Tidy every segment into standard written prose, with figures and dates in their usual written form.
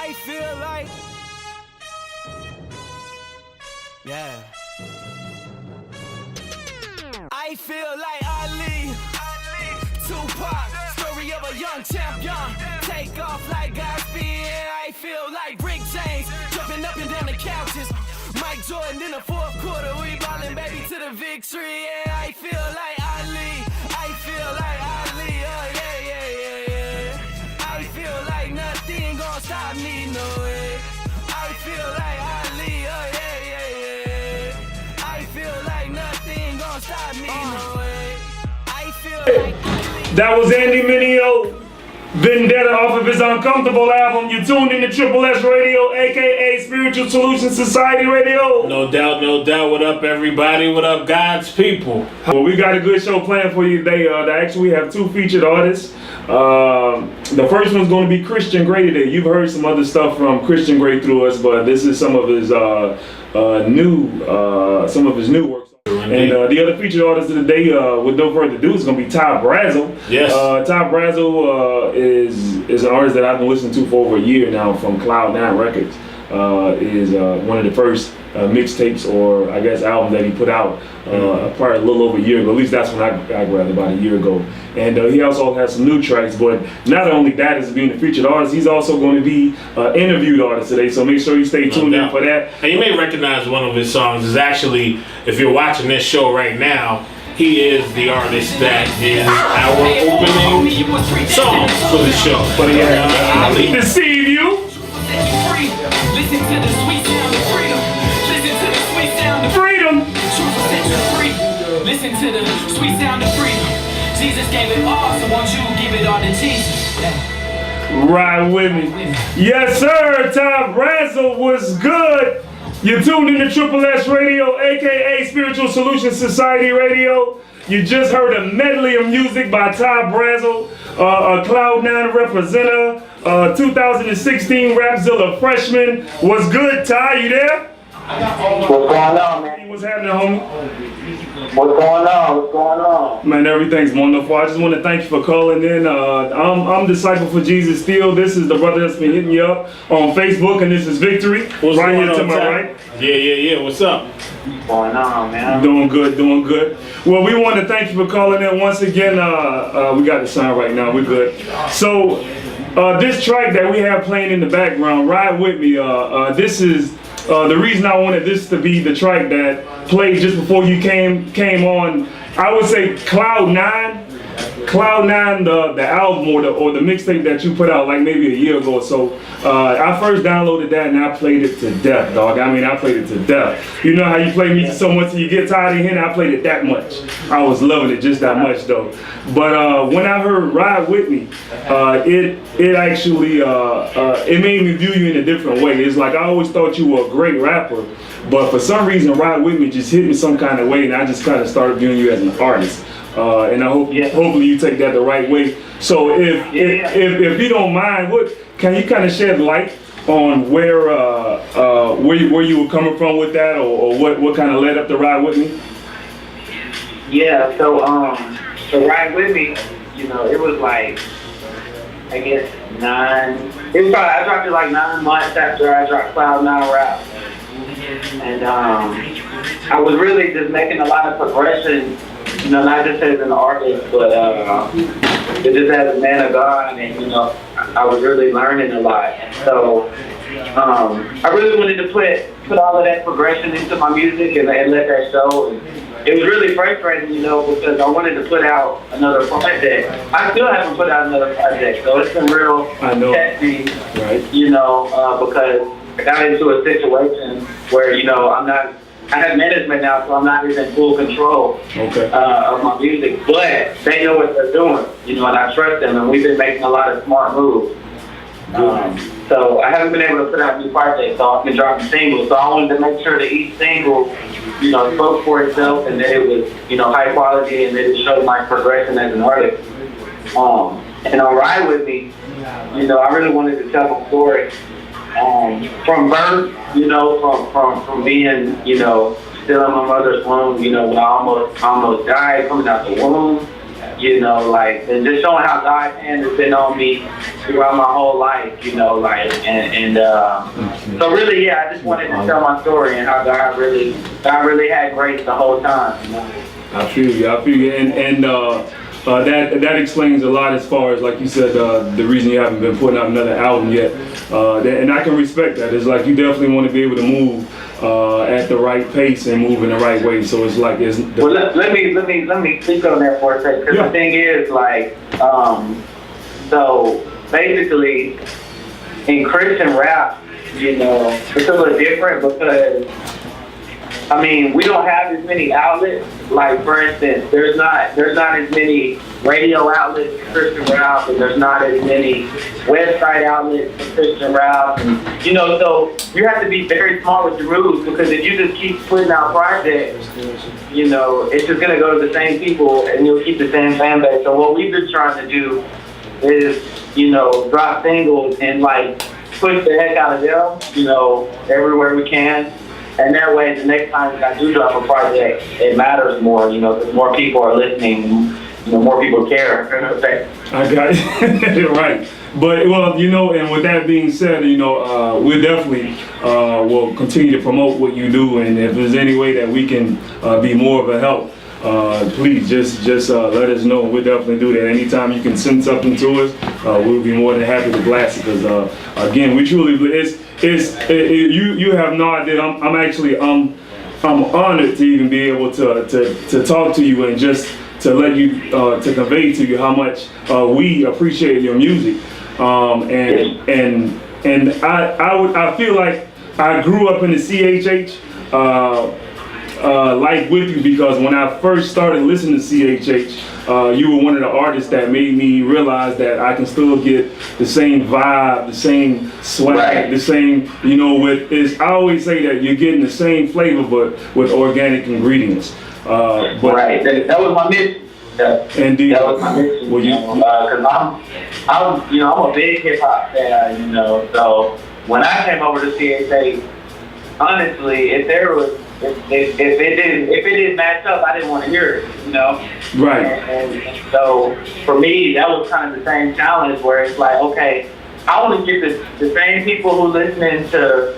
I feel like, yeah. I feel like Ali, Tupac, story of a young champion. Take off like Godspeed. I feel like Rick James, jumping up and down the couches. Mike Jordan in the fourth quarter, we ballin' baby to the victory. Yeah, I feel like Ali. I feel like Ali. Oh yeah, yeah, yeah, yeah. I feel like nothing gon' stop me, no way. I feel like Ali. Oh yeah, yeah, yeah. I feel like nothing gon' stop me, no way. I feel like Ali. That was Andy Mineo, Vendetta, off of his Uncomfortable album. You tuned in to Triple S Radio, aka Spiritual Solutions Society Radio. No doubt, no doubt. What up, everybody? What up, God's people? Well, we got a good show planned for you today. Actually, we have two featured artists. The first one's going to be Christian Grey today. You've heard some other stuff from Christian Grey through us, but this is some of his new work. And the other featured artist of the day, with no further ado, is going to be Ty Brasel. Yes. Ty Brasel is an artist that I've been listening to for over a year now from Cloud9 Records. Is one of the first mixtapes, or I guess albums that he put out probably a little over a year ago. At least that's when I grabbed about a year ago. And he also has some new tracks, but not only that as being a featured artist, he's also going to be an interviewed artist today, so make sure you stay tuned in for that. And you may recognize one of his songs is actually, if you're watching this show right now, he is the artist that is our opening song for the show. But I deceive you. Listen to the sweet sound of freedom. Listen to the sweet sound of freedom. Truth will set you free. Listen to the sweet sound of freedom. Jesus gave it all, so won't you give it all to Jesus? Yeah. Ride with me. Yes, sir. Ty Brasel was good. You tuned in to Triple S Radio, aka Spiritual Solutions Society Radio. You just heard a medley of music by Ty Brasel, a Cloud9 representative, 2016 Rapzilla freshman. What's good, Ty? You there? What's going on, man? What's happening, homie? What's going on? What's going on? Man, everything's wonderful. I just want to thank you for calling in. I'm Disciple for Jesus still. This is the brother that's been hitting you up on Facebook, and this is Victory. What's right going here to on, my Ty? right. Yeah. What's up? What's going on, man? Doing good. Well, we want to thank you for calling in once again. We got the sound right now. We're good. So, this track that we have playing in the background, Ride With Me, this is the reason I wanted this to be the track that played just before you came on. I would say Cloud9, the album or the mixtape that you put out like maybe a year ago or so. I first downloaded that and I played it to death, dog. I mean, I played it to death. You know how you play music so much till you get tired of hearing it? I played it that much. I was loving it just that much though. But when I heard Ride With Me, it actually it made me view you in a different way. It's like I always thought you were a great rapper, but for some reason Ride With Me just hit me some kind of way, and I just kind of started viewing you as an artist. And I hope hopefully you take that the right way. So if you don't mind, can you kind of shed light on where you were coming from with that, or what kind of led up to Ride With Me? Yeah, so Ride With Me, you know, it was like, I guess I dropped it like 9 months after I dropped Cloud9 Rap. And I was really just making a lot of progression, you know, not just as an artist, but just as a man of God, and you know, I was really learning a lot. So I really wanted to put all of that progression into my music and let that show. And it was really frustrating, you know, because I wanted to put out another project. I still haven't put out another project, so it's been real catchy, right? You know, because I got into a situation where, you know, I have management now, so I'm not even in full control of my music, but they know what they're doing, you know, and I trust them, and we've been making a lot of smart moves. So I haven't been able to put out new projects, so I've been dropping singles, so I wanted to make sure that each single, you know, spoke for itself, and that it was, you know, high quality, and that it showed my progression as an artist. And on Ride With Me, you know, I really wanted to tell a story from birth, you know, from being, you know, still in my mother's womb, you know, when I almost died coming out the womb, you know, like, and just showing how God's hand has been on me throughout my whole life, you know, like, so really, yeah, I just wanted to tell my story and how God really had grace the whole time, you know? I feel you, and that explains a lot as far as, like you said, the reason you haven't been putting out another album yet, and I can respect that. It's like you definitely want to be able to move at the right pace and move in the right way. So it's like well, let me speak on that for a second, because the thing is, like, so basically in Christian rap, you know, it's a little different because, I mean, we don't have as many outlets. Like, for instance, there's not as many radio outlets for Christian rap, and there's not as many website outlets for Christian rap, and, you know, so you have to be very smart with your moves, because if you just keep putting out projects, you know, it's just gonna go to the same people, and you'll keep the same fan base. So what we've been trying to do is, you know, drop singles and, like, push the heck out of them, you know, everywhere we can. And that way, the next time I do drop a project, it matters more, you know, because more people are listening, you know, more people care. I got it. Right. But, well, you know, and with that being said, you know, we definitely will continue to promote what you do, and if there's any way that we can be more of a help, please just let us know. We'll definitely do that. Anytime you can send something to us, we'll be more than happy to blast it, because again, we truly, you have no idea. I'm honored to even be able to talk to you and just to let you to convey to you how much we appreciate your music, and I feel like I grew up in the CHH life with you, because when I first started listening to CHH, you were one of the artists that made me realize that I can still get the same vibe, the same swag, right, the same, you know, I always say that you're getting the same flavor, but with organic ingredients. Right, that was my mission. Indeed. That was my mission, because I'm a big hip hop fan, you know, so when I came over to CHH, honestly, if it didn't match up, I didn't want to hear it, you know? Right. And so for me, that was kind of the same challenge, where it's like, okay, I want to get the same people who listen to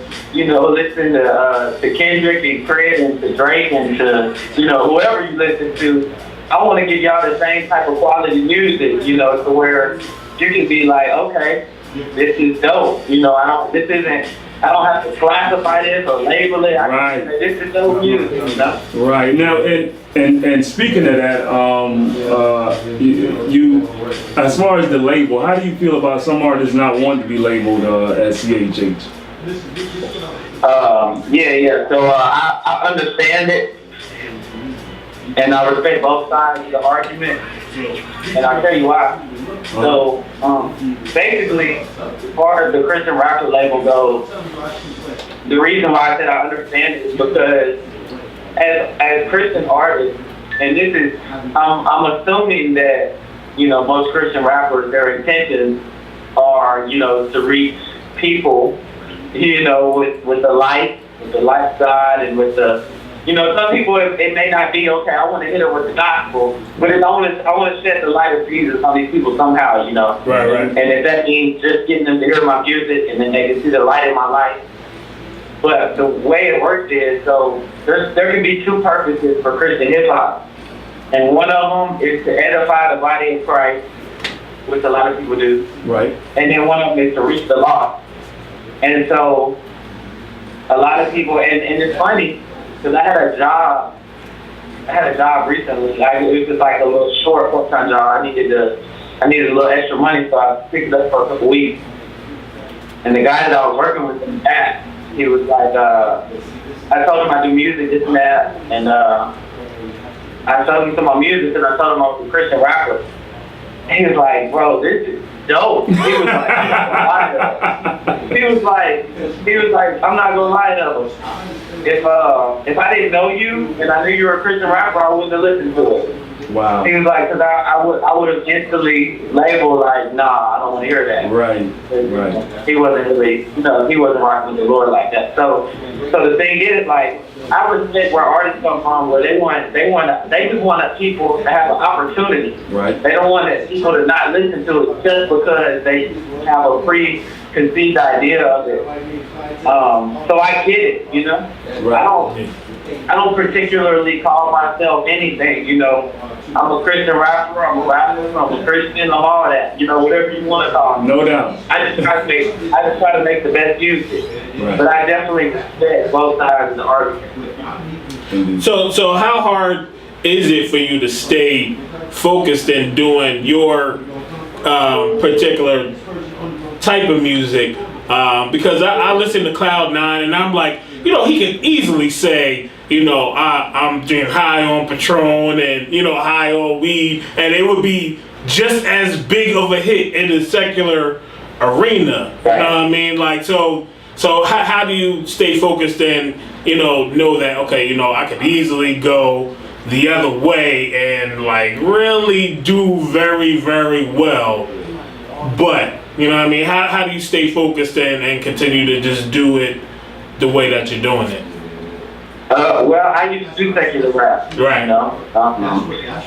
Kendrick and Craig and to Drake and to, you know, whoever you listen to, I want to give y'all the same type of quality music, you know, to where you can be like, okay, this is dope, you know, I don't have to classify this or label it. I can say this is dope music, you know? Right. Now, and speaking of that, you as far as the label, how do you feel about some artists not wanting to be labeled as CHH? Yeah. So I understand it, and I respect both sides of the argument, and I'll tell you why. So, basically, as far as the Christian rapper label goes, the reason why I said I understand it is because as Christian artists, and this is, I'm assuming that, you know, most Christian rappers, their intentions are, you know, to reach people, you know, with the light side, and with the, you know, some people, it may not be, okay, I want to hit it with the gospel, but I want to shed the light of Jesus on these people somehow, you know. Right. And if that means just getting them to hear my music, and then they can see the light in my life. But the way it works is, so there can be two purposes for Christian hip hop. And one of them is to edify the body of Christ, which a lot of people do. Right. And then one of them is to reach the lost. And so a lot of people, and it's funny, because I had a job recently. It was just like a little short part-time job. I needed a little extra money, so I picked it up for a couple weeks. And the guy that I was working with in that, he was like, I told him I do music, this and that, and I told him some of my music, and I told him I was a Christian rapper. And he was like, bro, this is dope. He was like, I'm not gonna lie to him. He was like, I'm not gonna lie to him. If I didn't know you and I knew you were a Christian rapper, I wouldn't have listened to it. Wow. He was like, because I would have instantly labeled like, nah, I don't want to hear that. Right. He wasn't really, you know, he wasn't rocking with the Lord like that. So the thing is, like, I respect where artists come from, where they just want people to have an opportunity. Right. They don't want people to not listen to it just because they have a preconceived idea of it. So I get it, you know. Right. I don't particularly call myself anything, you know. I'm a Christian rapper, I'm a rapper, I'm a Christian, I'm all that, you know, whatever you want to call me. No doubt. I just try to make the best use of it. Right. But I definitely respect both sides of the argument. So how hard is it for you to stay focused in doing your particular type of music? Because I listen to Cloud9 and I'm like, you know, he can easily say, you know, I'm doing high on Patron and, you know, high on weed, and it would be just as big of a hit in the secular arena. You know what I mean? Like, so how do you stay focused and, you know that, okay, you know, I could easily go the other way and, like, really do very, very well, but, you know what I mean? How do you stay focused and continue to just do it the way that you're doing it? Well, I used to do secular rap, Right. you know.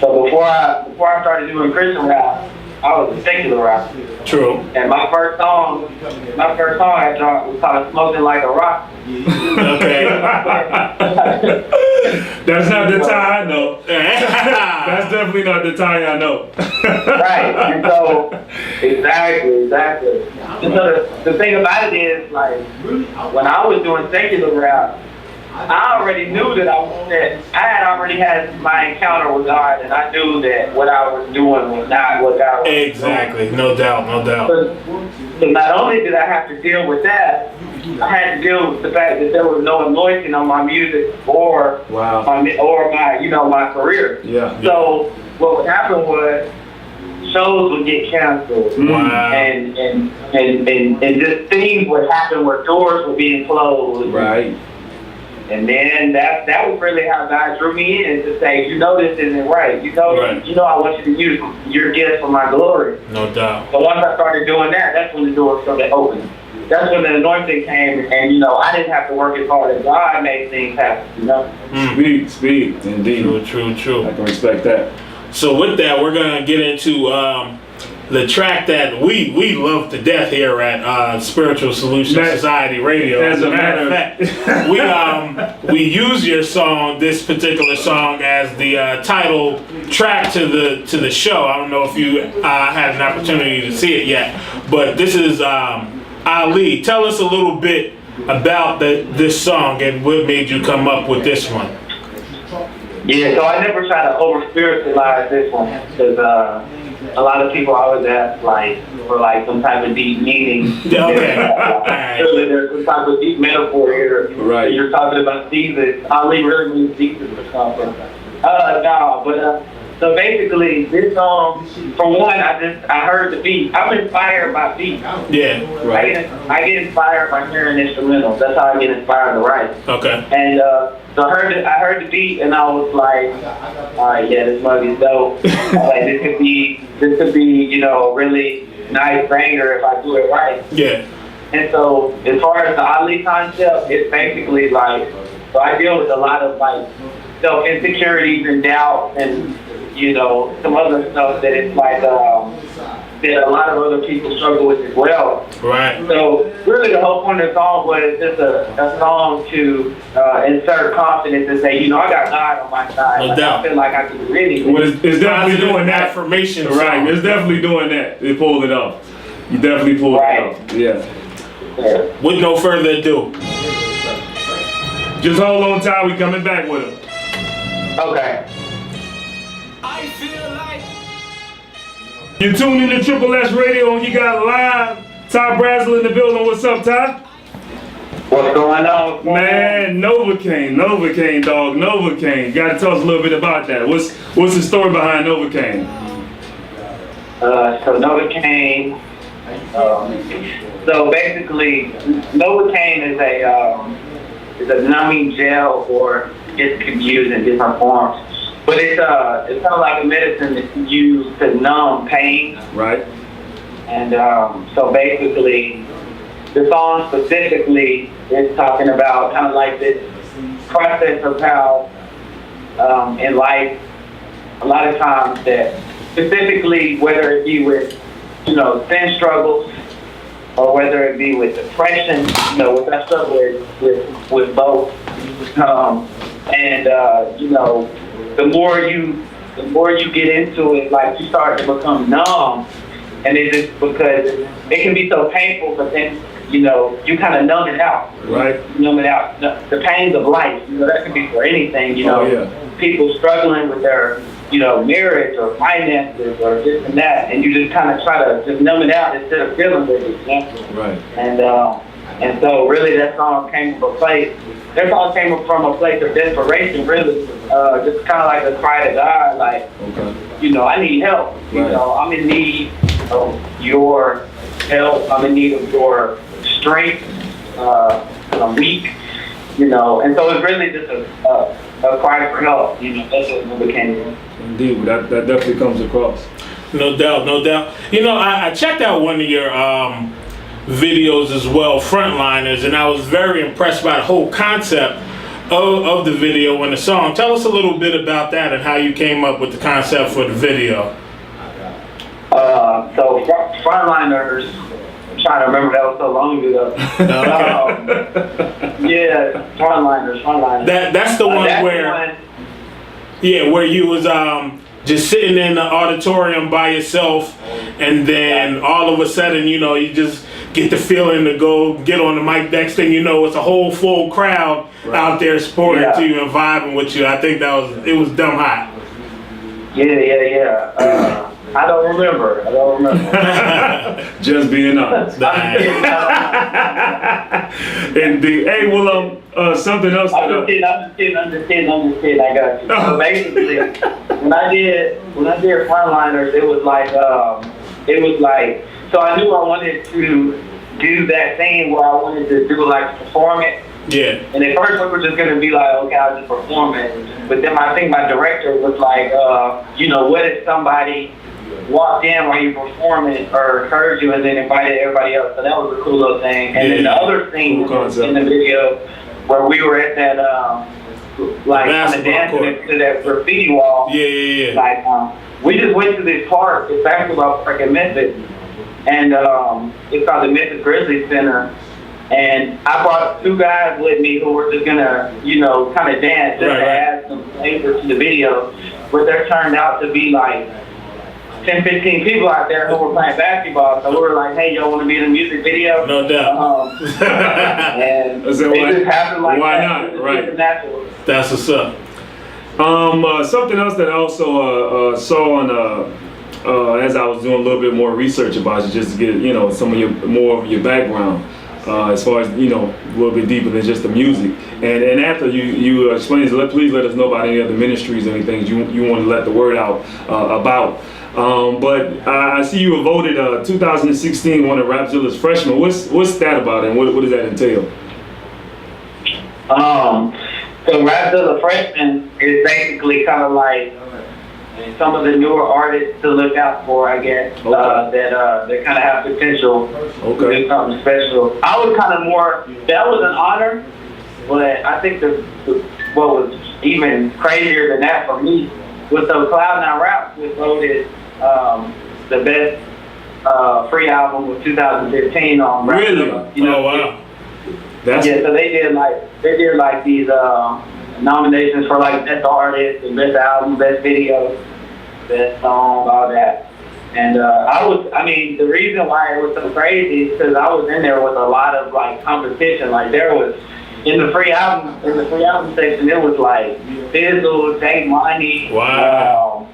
So before I started doing Christian rap, I was a secular rapper. True. And my first song I dropped was called "Smoking Like a Rock." Okay. That's not the Ty I know. That's definitely not the Ty I know. Right. And so, exactly. And so the thing about it is, like, when I was doing secular rap, I already knew that I had already had my encounter with God, and I knew that what I was doing was not what God was doing. Exactly. No doubt. So not only did I have to deal with that, I had to deal with the fact that there was no anointing on my music or my career. Yeah. So what would happen was shows would get canceled. Wow. And just things would happen where doors were being closed. Right. And then that was really how God drew me in to say, you know, this isn't right. You know, Right. you know, I want you to use your gift for my glory. No doubt. So once I started doing that, that's when the doors started opening. That's when the anointing came, and, you know, I didn't have to work as hard as God made things happen, you know? Speed, indeed. True. I can respect that. So with that, we're gonna get into the track that we love to death here at Spiritual Solution Society Radio. As a matter of fact, we use your song, this particular song, as the title track to the show. I don't know if you had an opportunity to see it yet, but this is Ali. Tell us a little bit about this song and what made you come up with this one. Yeah, so I never try to over-spiritualize this one, because a lot of people always ask, like, for, like, some type of deep meaning. Okay. There's some type of deep metaphor here. Right. You're talking about Jesus. Ali really means Jesus or something. So basically, this song, for one, I heard the beat. I'm inspired by beats. Yeah. Right. I get inspired by hearing instrumentals. That's how I get inspired to write. Okay. And so I heard the beat, and I was like, all right, yeah, this mug is dope. Like, this could be, you know, a really nice banger if I do it right. Yeah. And so as far as the Ali concept, it's basically like, so I deal with a lot of, like, self-insecurities and doubt and, you know, some other stuff that it's like, that a lot of other people struggle with as well. Right. So really the whole point of the song was just a song to insert confidence and say, you know, I got God on my side. No doubt. I feel like I can really. Well, it's definitely doing that. Affirmation. Right. It's definitely doing that. They pulled it off. You definitely pulled it off. Yeah. With no further ado. Just hold on tight. We coming back with him. Okay. I feel like You tuned in to Triple S Radio and you got live Ty Brasel in the building. What's up, Ty? What's going on? Man, Novocaine, dog, Novocaine. Got to tell us a little bit about that. What's the story behind Novocaine? So Novocaine. So basically, Novocaine is a numbing gel, or it can be used in different forms. But it's kind of like a medicine that's used to numb pain. Right. And so basically, the song specifically is talking about kind of like this process of how in life, a lot of times that specifically whether it be with, sin struggles or whether it be with depression, which I struggle with both. The more you get into it, like you start to become numb, and it's just because it can be so painful, but then you kind of numb it out. Right. Numb it out. The pains of life, that can be for anything. People struggling with their marriage or finances or this and that, and you just kind of try to just numb it out instead of feeling with it. Right. And so really that song came from a place. That song came from a place of desperation, really. Just kind of like a cry to God, like, I need help. Right. I'm in need of your help. I'm in need of your strength. I'm weak. And so it's really just a cry for help. That's what it became. Indeed, that definitely comes across. No doubt, no doubt. I checked out one of your videos as well, Frontliners, and I was very impressed by the whole concept of the video and the song. Tell us a little bit about that and how you came up with the concept for the video. So Frontliners, I'm trying to remember, that was so long ago. Frontliners. That's the one where you was just sitting in the auditorium by yourself, and then all of a sudden, you just get the feeling to go get on the mic. Next thing you know, it's a whole full crowd out there supporting to you and vibing with you. I think it was dumb hot. Yeah. I don't remember. Just being honest. Indeed. Hey, well, something else. I'm just kidding. I got you. So basically, when I did Frontliners, it was like, so I knew I wanted to do that thing where I wanted to do perform it. Yeah. And at first we were just gonna be like, okay, I'll just perform it. But then I think my director was like, what if somebody walked in while you performed it or heard you and then invited everybody else? So that was a cool little thing. And then the other thing in the video where we were at that kind of dancing to that graffiti wall. Yeah. We just went to this park, this basketball park in Memphis, and it's called the Memphis Grizzlies Center. And I brought two guys with me who were just gonna, kind of dance just to add some flavor to the video. But there turned out to be 10, 15 people out there who were playing basketball. So we were like, hey, y'all want to be in a music video? No doubt. And it just happened like why that. not? Right. That's what's up. Something else that I also saw on as I was doing a little bit more research about you, just to get some of more of your background, as far as a little bit deeper than just the music. And after you explain this, please let us know about any other ministries or anything you want to let the word out about. But I see you were voted 2016 one of Rapzilla's freshmen. What's that about, and what does that entail? So Rapzilla freshman is basically kind of like some of the newer artists to look out for, I guess, that kind of have potential to do something special. I was kind of more, that was an honor, but I think what was even crazier than that for me was the Cloud9 Rap was voted the best free album of 2015 on Rapzilla. Really? Oh wow. So they did these nominations for best artist and best album, best video, best song, all that. And the reason why it was so crazy is because I was in there with a lot of competition. There was in the free album section, it was Fizzle, Jay Money, Gazelle,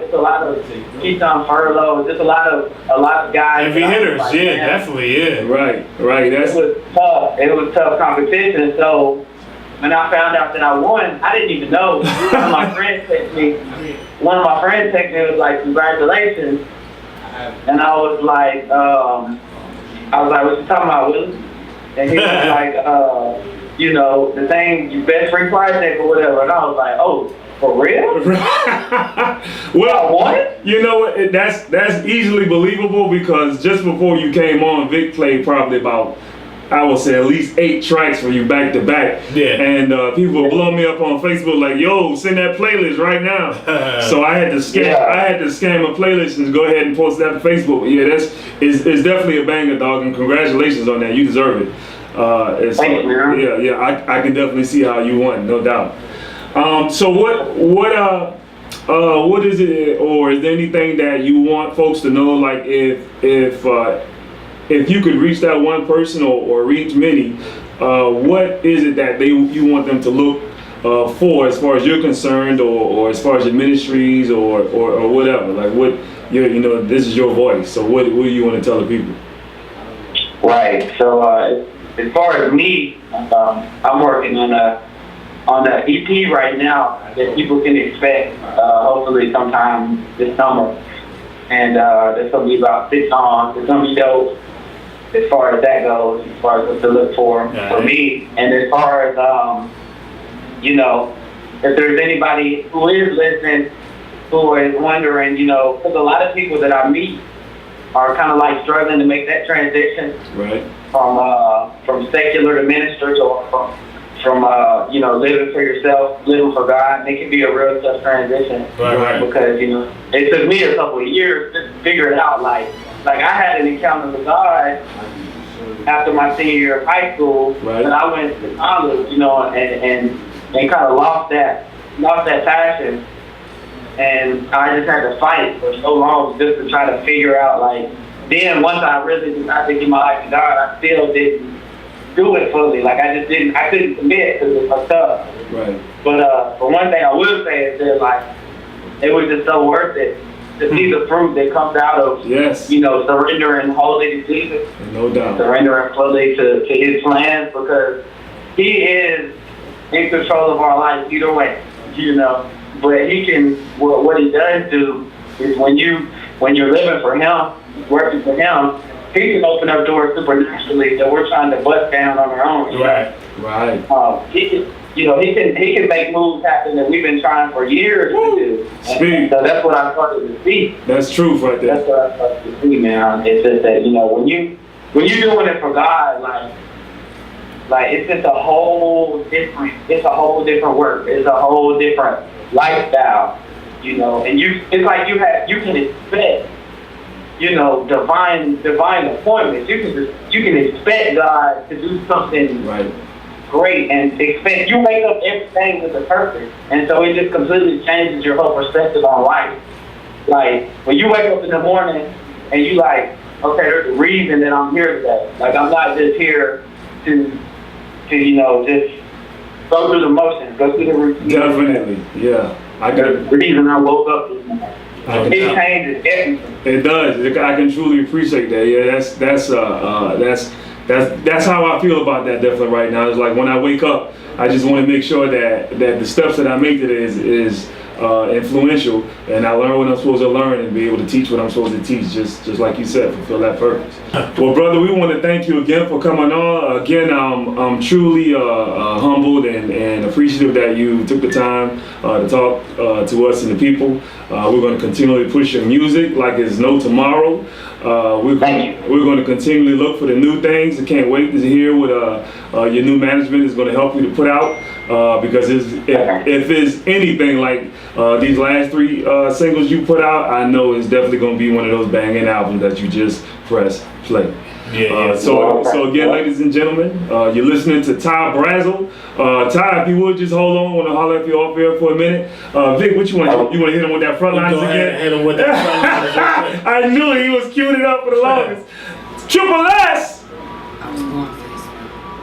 just a lot of Keaton Furlow, just a lot of guys. Heavy hitters, definitely, yeah. Right. It was tough. It was tough competition. So when I found out that I won, I didn't even know. One of my friends texted me. Was like, congratulations. And I was like, what you talking about, Willie? And he was like, the same best free prize check or whatever. And I was like, oh, for real? Well, what? You know what? That's easily believable, because just before you came on, Vic played probably about I would say at least 8 tracks for you back to back. Yeah. And people will blow me up on Facebook like, yo, send that playlist right now. So I had to scan my playlist and go ahead and post that to Facebook. Yeah, it's definitely a banger, dog, and congratulations on that. You deserve it. Thanks, man. Yeah, I can definitely see how you won, no doubt. So what is it, or is there anything that you want folks to know, like if you could reach that one person or reach many, what is it that you want them to look for as far as you're concerned, or as far as your ministries or whatever? Like what this is your voice. So what do you want to tell the people? Right. So as far as me, I'm working on the EP right now that people can expect hopefully sometime this summer, and there's gonna be about 6 songs. It's gonna be dope as far as that goes, as far as what to look for me. And as far as if there's anybody who is listening who is wondering, because a lot of people that I meet are kind of like struggling to make that transition, right, from secular to ministers, or from living for yourself, living for God. It can be a real tough transition, right. Because it took me a couple of years to figure it out. Like I had an encounter with God after my senior year of high school, right. and I went to college, and kind of lost that passion. And I just had to fight for so long just to try to figure out, then once I really decided to give my life to God, I still didn't do it fully. I couldn't commit because it was tough. Right. But one thing I will say is that, it was just so worth it to see the fruit that comes out of, surrendering wholly to Jesus. No doubt. Surrendering fully to His plans, because He is in control of our life either way, But He can, what He does do is when you're living for Him, working for Him, He can open up doors supernaturally that we're trying to bust down on our own. Right. He can make moves happen that we've been trying for years to do. And so that's what I started to see. That's truth right there. That's what I started to see, man. It's just that when you're doing it for God, it's just a whole different. It's a whole different work. It's a whole different lifestyle, And it's like you can expect, divine appointments. You can expect God to do something great, and expect you wake up everything with a purpose, and so it just completely changes your whole perspective on life. When you wake up in the morning and you okay, there's a reason that I'm here today. I'm not just here to just go through the motions, go through the routine. Definitely, yeah. The reason I woke up this morning. It changes everything. It does. I can truly appreciate that. Yeah, that's how I feel about that definitely right now. It's like when I wake up, I just want to make sure that the steps that I make today is influential, and I learn what I'm supposed to learn and be able to teach what I'm supposed to teach, just like you said, fulfill that purpose. Well, brother, we want to thank you again for coming on. Again, I'm truly humbled and appreciative that you took the time to talk to us and the people. We're going to continually push your music like there's no tomorrow. We're going to continually look for the new things. I can't wait to hear what your new management is going to help you to put out, because if it's anything like these last 3 singles you put out, I know it's definitely going to be one of those banging albums that you just press play. So again, ladies and gentlemen, you're listening to Ty Brasel. Ty, if you would just hold on, I want to holler at you off here for a minute. Vic, what you want? You want to hit him with that front lines again? Hit him with that front lines. I knew he was queuing it up for the longest. Triple S. I was going